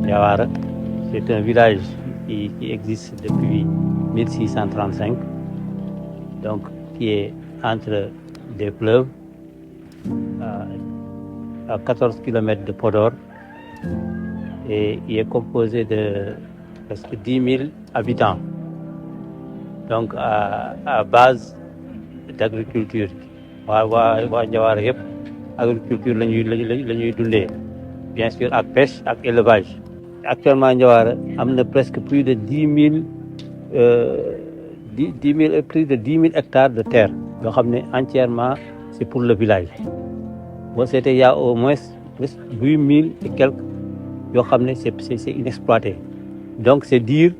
Diawara. C'est un village qui existe depuis 1635, donc qui est entre des fleuves à 14 km de Podor, et il est composé de presque 10 000 habitants, donc à base d'agriculture. waa Diawara yëpp agriculture la ñuy dundee, bien sûr ak pêche ak élevage. Actuellement Diawara am na presque plus de 10 000 hectares de terre yoo xam ne entièrement c'est pour le village. Boo seetee y a au moins presque 8 000 et quelques yoo xam ne c'est inexploité. Donc c'est dire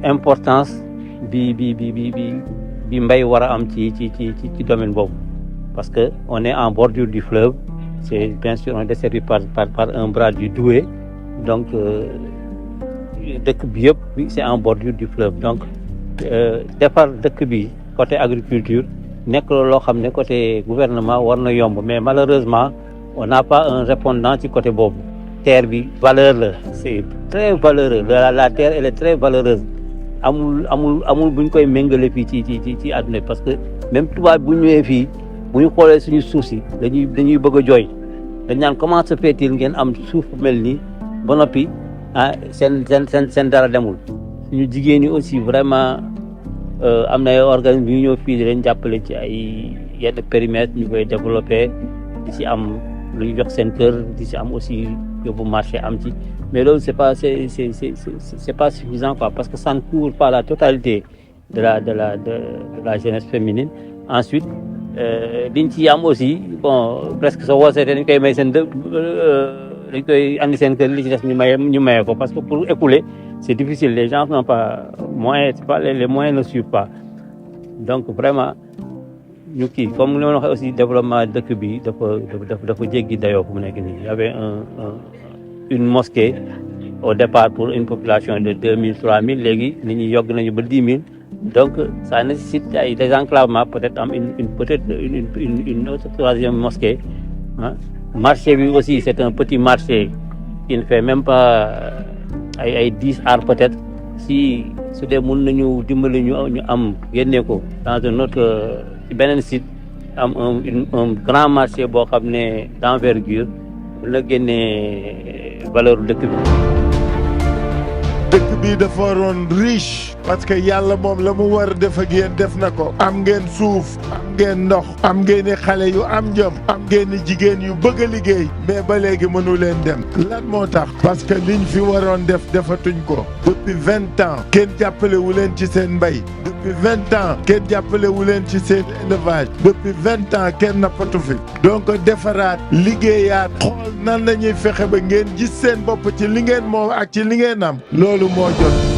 importance bi mbay war a am ci domaine boobu, parce que on est en bordure du fleuve. C'est bien sûr on est desservi par un bras du Doué, donc dëkk bi yëpp c'est en bordure du fleuve. Donc defar dëkk bi côté agriculture nekk loo xam ne côté gouvernement war na yomb, mais malheureusement on n'a pas un répondant ci côté boobu. Terre bi valeur la, c'est très valeureux, la terre elle est très valeureuse. amul bu ñu koy méngale fii ci àdduna bi, parce que même tubaab bu ñëwee fii bu ñu xoolee suñu suuf si dañuy bëgg a jooy. dañ naan comment se fait-il ngeen am suuf mel nii ba noppi seen dara demul. suñu jigéen ñi aussi vraiment am na ay organismes yu ñëw fii di leen jàppale ci ay yenn périmètres ñu koy développé, di ci am lu ñu jox seen kër, di ci am aussi yóbbu marché am ci. Mais loolu c'est pas suffisant, quoi, parce que ça ne couvre pas la totalité de la jeunesse féminine. Ensuite liñ ci am aussi bon presque soo wootee dañ koy may seen dañ koy andi seen kër, li ci des ñu maye ko, parce que pour écouler c'est difficile, les gens n'ont pas moyens, les moyens ne suivent pas. Donc vraiment ñu kii comme li ma waxee aussi développement dëkk bi dafa jéggi dayoo fu mu nekk nii. Il y avait une mosquée au départ pour une population de 2000 3000, léegi nit ñi yokk nañu ba 10 000. Donc ça nécessite ay désenclavement, peut-être am une autre troisième mosquée. Marché bi aussi c'est un petit marché qui ne fait même pas ay 10 ar peut-être. Si su dee mën nañu dimbali ñu am génne ko dans un autre ci beneen site, am un grand marché boo xam ne d'envergure la génnee valeur dëkk bi. dëkk bi dafa waroon riche, parce que yàlla moom la mu war def ak yéen def na ko. am ngeen suuf, am ngeen ndox, am ngeen i xale yu am njëm, am ngeen i jigéen yu bëgg a liggéey, mais ba léegi mënu leen dem. lan moo tax? parce que liñ fi waroon def defatuñ ko. depuis 20 ans kenn jàppale wu leen ci seen mbay. depuis 20 ans kenn jàppale wu leen ci seen élevage. depuis 20 ans kenn nappatu fi. donc defaraat, liggéeyaat, xool nan la ñuy fexe ba ngeen gis seen bopp ci li ngeen moom ak ci li ngeen am. loolu moo jot.